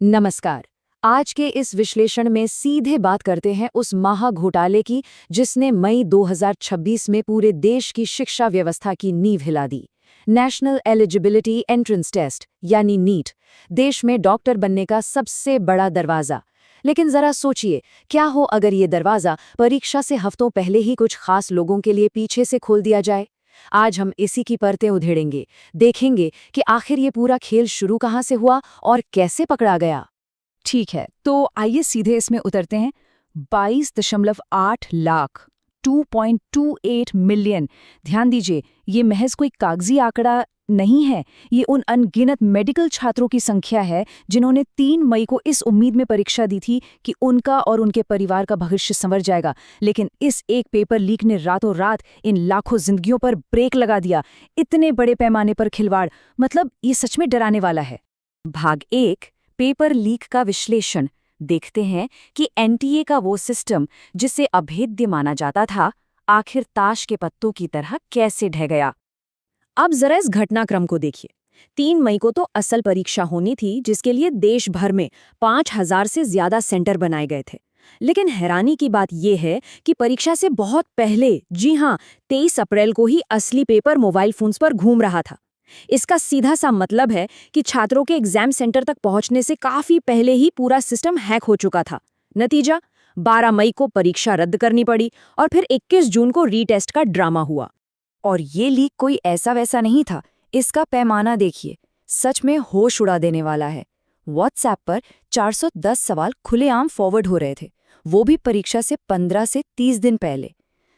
नमस्कार। आज के इस विश्लेषण में सीधे बात करते हैं उस महा घोटाले की जिसने मई 2026 में पूरे देश की शिक्षा व्यवस्था की नींव हिला दी। नेशनल एलिजिबिलिटी एंट्रेंस टेस्ट यानी नीट, देश में डॉक्टर बनने का सबसे बड़ा दरवाजा। लेकिन जरा सोचिए, क्या हो अगर ये दरवाजा परीक्षा से हफ्तों पहले ही कुछ खास लोगों के लिए पीछे से खोल दिया जाए। आज हम इसी की परतें उधेड़ेंगे, देखेंगे कि आखिर ये पूरा खेल शुरू कहाँ से हुआ और कैसे पकड़ा गया। ठीक है, तो आइए सीधे इसमें उतरते हैं। 22.8 लाख 2.28 मिलियन। ध्यान दीजिए, ये महज कोई कागजी आंकड़ा नहीं है। ये उन अनगिनत मेडिकल छात्रों की संख्या है जिन्होंने 3 मई को इस उम्मीद में परीक्षा दी थी कि उनका और उनके परिवार का भविष्य संवर जाएगा। लेकिन इस एक पेपर लीक ने रातों रात इन लाखों जिंदगियों पर ब्रेक लगा दिया। इतने बड़े पैमाने पर खिलवाड़, मतलब ये सच में डराने वाला है। भाग 1, पेपर लीक का विश्लेषण। देखते हैं कि एनटीए का वो सिस्टम जिसे अभेद्य माना जाता था, आखिर ताश के पत्तों की तरह कैसे ढह गया। अब जरा इस घटनाक्रम को देखिए। 3 मई को तो असल परीक्षा होनी थी, जिसके लिए देश भर में 5,000 से ज्यादा सेंटर बनाए गए थे। लेकिन हैरानी की बात यह है कि परीक्षा से बहुत पहले, जी हां, 23 अप्रैल को ही असली पेपर मोबाइल फोन्स पर घूम रहा था। इसका सीधा सा मतलब है कि छात्रों के एग्जाम सेंटर तक पहुंचने से काफी पहले ही पूरा सिस्टम हैक हो चुका था। नतीजा, 12 मई को परीक्षा रद्द करनी पड़ी और फिर 21 जून को रीटेस्ट का ड्रामा हुआ। और ये लीक कोई ऐसा वैसा नहीं था। इसका पैमाना देखिए, सच में होश उड़ा देने वाला है। व्हाट्सएप पर 410 सवाल खुलेआम फॉरवर्ड हो रहे थे, वो भी परीक्षा से 15 से 30 दिन पहले।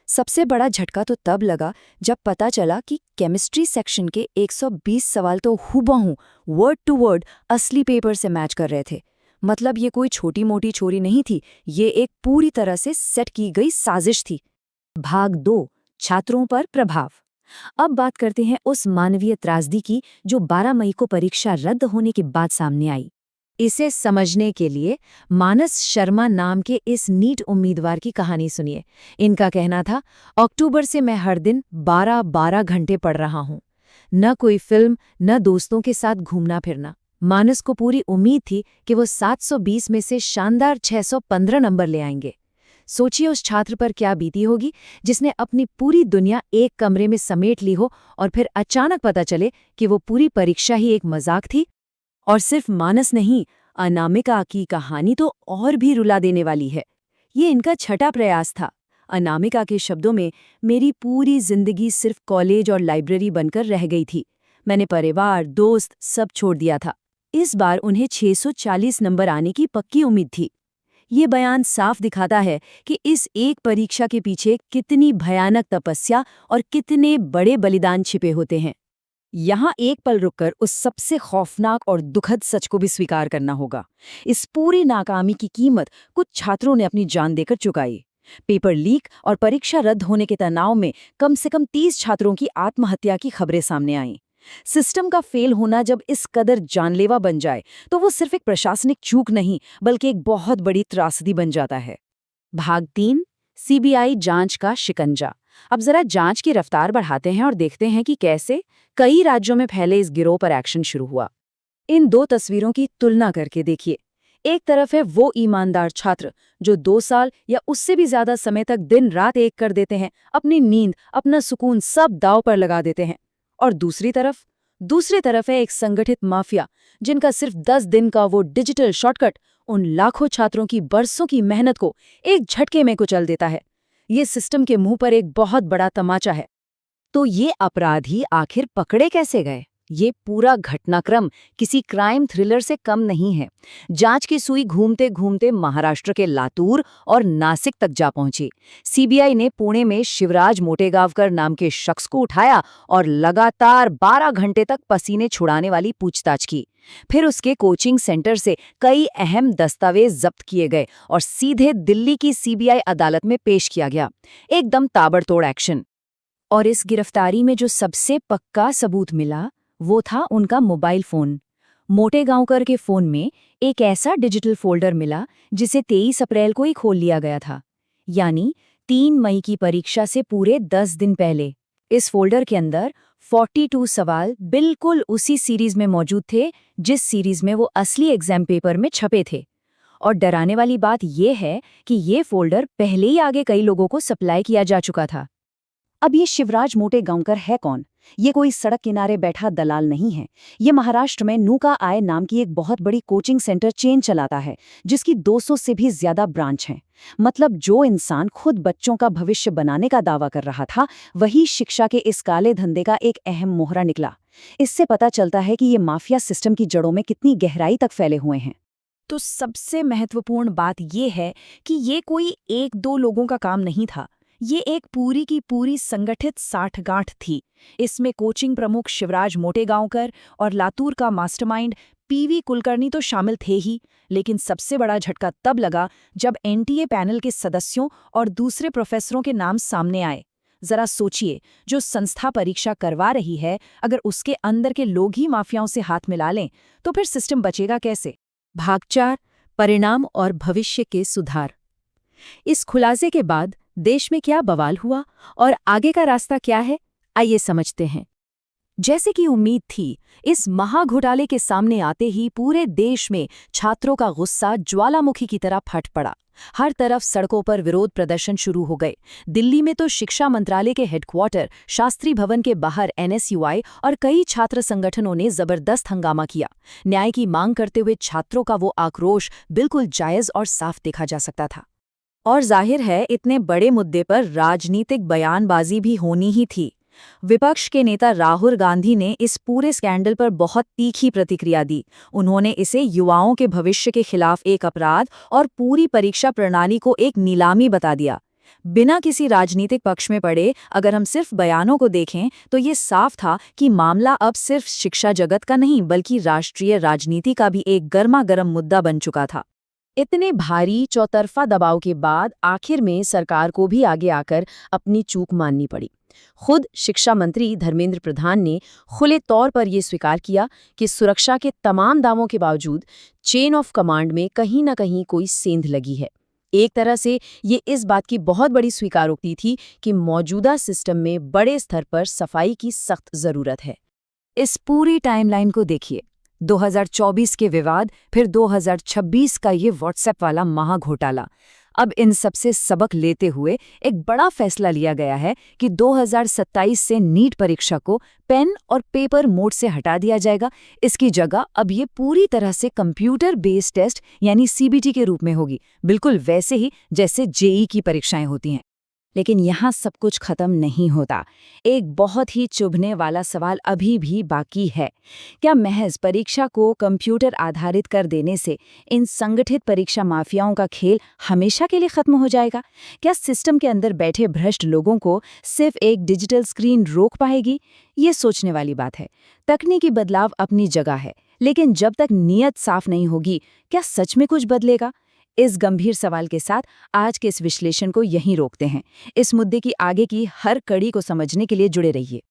सबसे बड़ा झटका तो तब लगा जब पता चला कि केमिस्ट्री सेक्शन के 120 सवाल तो हूबहू वर्ड टू वर्ड असली पेपर से मैच कर रहे थे। मतलब ये कोई छोटी मोटी चोरी नहीं थी, ये एक पूरी तरह से सेट की गई साजिश थी। भाग 2, छात्रों पर प्रभाव। अब बात करते हैं उस मानवीय त्रासदी की जो 12 मई को परीक्षा रद्द होने के बाद सामने आई। इसे समझने के लिए मानस शर्मा नाम के इस नीट उम्मीदवार की कहानी सुनिए। इनका कहना था, अक्टूबर से मैं हर दिन 12-12 घंटे पढ़ रहा हूँ। न कोई फिल्म, न दोस्तों के साथ घूमना फिरना। मानस को पूरी उम्मीद थी कि वो 720 में से शानदार 615 नंबर ले आएंगे। सोचिए उस छात्र पर क्या बीती होगी जिसने अपनी पूरी दुनिया एक कमरे में समेट ली हो और फिर अचानक पता चले कि वो पूरी परीक्षा ही एक मजाक थी। और सिर्फ मानस नहीं, अनामिका की कहानी तो और भी रुला देने वाली है। ये इनका छठा प्रयास था। अनामिका के शब्दों में, मेरी पूरी जिंदगी सिर्फ कॉलेज और लाइब्रेरी बनकर रह गई थी। मैंने परिवार, दोस्त सब छोड़ दिया था। इस बार उन्हें 640 नंबर आने की पक्की उम्मीद थी। ये बयान साफ दिखाता है कि इस एक परीक्षा के पीछे कितनी भयानक तपस्या और कितने बड़े बलिदान छिपे होते हैं। यहाँ एक पल रुककर उस सबसे खौफनाक और दुखद सच को भी स्वीकार करना होगा। इस पूरी नाकामी की कीमत कुछ छात्रों ने अपनी जान देकर चुकाई। पेपर लीक और परीक्षा रद्द होने के तनाव में कम से कम 30 छात्रों की आत्महत्या की खबरें सामने आईं। सिस्टम का फेल होना जब इस कदर जानलेवा बन जाए तो वो सिर्फ एक प्रशासनिक चूक नहीं, बल्कि एक बहुत बड़ी त्रासदी बन जाता है। भाग 3, सीबीआई जांच का शिकंजा। अब जरा जांच की रफ्तार बढ़ाते हैं और देखते हैं कि कैसे कई राज्यों में फैले इस गिरोह पर एक्शन शुरू हुआ। इन 2 तस्वीरों की तुलना करके देखिए। एक तरफ है वो ईमानदार छात्र जो 2 साल या उससे भी ज्यादा समय तक दिन रात एक कर देते हैं, अपनी नींद, अपना सुकून सब दांव पर लगा देते हैं। और दूसरी तरफ है एक संगठित माफिया जिनका सिर्फ 10 दिन का वो डिजिटल शॉर्टकट उन लाखों छात्रों की बरसों की मेहनत को एक झटके में कुचल देता है। ये सिस्टम के मुंह पर एक बहुत बड़ा तमाचा है। तो ये अपराधी आखिर पकड़े कैसे गए? ये पूरा घटनाक्रम किसी क्राइम थ्रिलर से कम नहीं है। जांच की सुई घूमते घूमते महाराष्ट्र के लातूर और नासिक तक जा पहुंची। सीबीआई ने पुणे में शिवराज मोटेगावकर नाम के शख्स को उठाया और लगातार 12 घंटे तक पसीने छुड़ाने वाली पूछताछ की। फिर उसके कोचिंग सेंटर से कई अहम दस्तावेज जब्त किए गए और सीधे दिल्ली की सीबीआई अदालत में पेश किया गया। एकदम ताबड़तोड़ एक्शन। और इस गिरफ्तारी में जो सबसे पक्का सबूत मिला वो था उनका मोबाइल फोन। मोटेगांवकर के फोन में एक ऐसा डिजिटल फोल्डर मिला जिसे 23 अप्रैल को ही खोल लिया गया था, यानी 3 मई की परीक्षा से पूरे 10 दिन पहले। इस फोल्डर के अंदर 42 सवाल बिल्कुल उसी सीरीज में मौजूद थे जिस सीरीज में वो असली एग्जाम पेपर में छपे थे। और डराने वाली बात ये है कि ये फोल्डर पहले ही आगे कई लोगों को सप्लाई किया जा चुका था। अब ये शिवराज मोटेगांवकर है कौन? ये कोई सड़क किनारे बैठा दलाल नहीं है। ये महाराष्ट्र में नूका आय नाम की एक बहुत बड़ी कोचिंग सेंटर चेन चलाता है, जिसकी 200 से भी ज्यादा ब्रांच हैं। मतलब जो इंसान खुद बच्चों का भविष्य बनाने का दावा कर रहा था, वही शिक्षा के इस काले धंधे का एक अहम मोहरा निकला। इससे पता चलता है कि ये माफिया सिस्टम की जड़ों में कितनी गहराई तक फैले हुए हैं। तो सबसे महत्वपूर्ण बात ये है कि ये कोई एक दो लोगों का काम नहीं था। ये एक पूरी की पूरी संगठित साठगांठ थी। इसमें कोचिंग प्रमुख शिवराज मोटेगांवकर और लातूर का मास्टरमाइंड पीवी कुलकर्णी तो शामिल थे ही, लेकिन सबसे बड़ा झटका तब लगा जब एनटीए पैनल के सदस्यों और दूसरे प्रोफेसरों के नाम सामने आए। जरा सोचिए, जो संस्था परीक्षा करवा रही है, अगर उसके अंदर के लोग ही माफियाओं से हाथ मिला लें, तो फिर सिस्टम बचेगा कैसे? भाग 4, परिणाम और भविष्य के सुधार। इस खुलासे के बाद देश में क्या बवाल हुआ और आगे का रास्ता क्या है, आइए समझते हैं। जैसे कि उम्मीद थी, इस महाघोटाले के सामने आते ही पूरे देश में छात्रों का गुस्सा ज्वालामुखी की तरह फट पड़ा। हर तरफ सड़कों पर विरोध प्रदर्शन शुरू हो गए। दिल्ली में तो शिक्षा मंत्रालय के हेडक्वार्टर शास्त्री भवन के बाहर एनएसयूआई और कई छात्र संगठनों ने जबरदस्त हंगामा किया। न्याय की मांग करते हुए छात्रों का वो आक्रोश बिल्कुल जायज और साफ देखा जा सकता था। और जाहिर है, इतने बड़े मुद्दे पर राजनीतिक बयानबाजी भी होनी ही थी। विपक्ष के नेता राहुल गांधी ने इस पूरे स्कैंडल पर बहुत तीखी प्रतिक्रिया दी। उन्होंने इसे युवाओं के भविष्य के खिलाफ एक अपराध और पूरी परीक्षा प्रणाली को एक नीलामी बता दिया। बिना किसी राजनीतिक पक्ष में पड़े अगर हम सिर्फ बयानों को देखें तो ये साफ था कि मामला अब सिर्फ शिक्षा जगत का नहीं बल्कि राष्ट्रीय राजनीति का भी एक गर्मा-गर्म मुद्दा बन चुका था। इतने भारी चौतरफा दबाव के बाद आखिर में सरकार को भी आगे आकर अपनी चूक माननी पड़ी। खुद शिक्षा मंत्री धर्मेंद्र प्रधान ने खुले तौर पर यह स्वीकार किया कि सुरक्षा के तमाम दावों के बावजूद चेन ऑफ कमांड में कहीं न कहीं कोई सेंध लगी है। एक तरह से ये इस बात की बहुत बड़ी स्वीकारोक्ति थी कि मौजूदा सिस्टम में बड़े स्तर पर सफाई की सख्त जरूरत है। इस पूरी टाइमलाइन को देखिए। 2024 के विवाद, फिर 2026 का ये व्हाट्सएप वाला महाघोटाला। अब इन सब से सबक लेते हुए एक बड़ा फैसला लिया गया है कि 2027 से नीट परीक्षा को पेन और पेपर मोड से हटा दिया जाएगा। इसकी जगह अब ये पूरी तरह से कंप्यूटर बेस्ड टेस्ट यानी सीबीटी के रूप में होगी, बिल्कुल वैसे ही जैसे जेईई की परीक्षाएं होती हैं। लेकिन यहाँ सब कुछ खत्म नहीं होता। एक बहुत ही चुभने वाला सवाल अभी भी बाकी है। क्या महज परीक्षा को कंप्यूटर आधारित कर देने से इन संगठित परीक्षा माफियाओं का खेल हमेशा के लिए खत्म हो जाएगा? क्या सिस्टम के अंदर बैठे भ्रष्ट लोगों को सिर्फ एक डिजिटल स्क्रीन रोक पाएगी? ये सोचने वाली बात है। तकनीकी बदलाव अपनी जगह है, लेकिन जब तक नीयत साफ नहीं होगी, क्या सच में कुछ बदलेगा? इस गंभीर सवाल के साथ आज के इस विश्लेषण को यहीं रोकते हैं। इस मुद्दे की आगे की हर कड़ी को समझने के लिए जुड़े रहिए।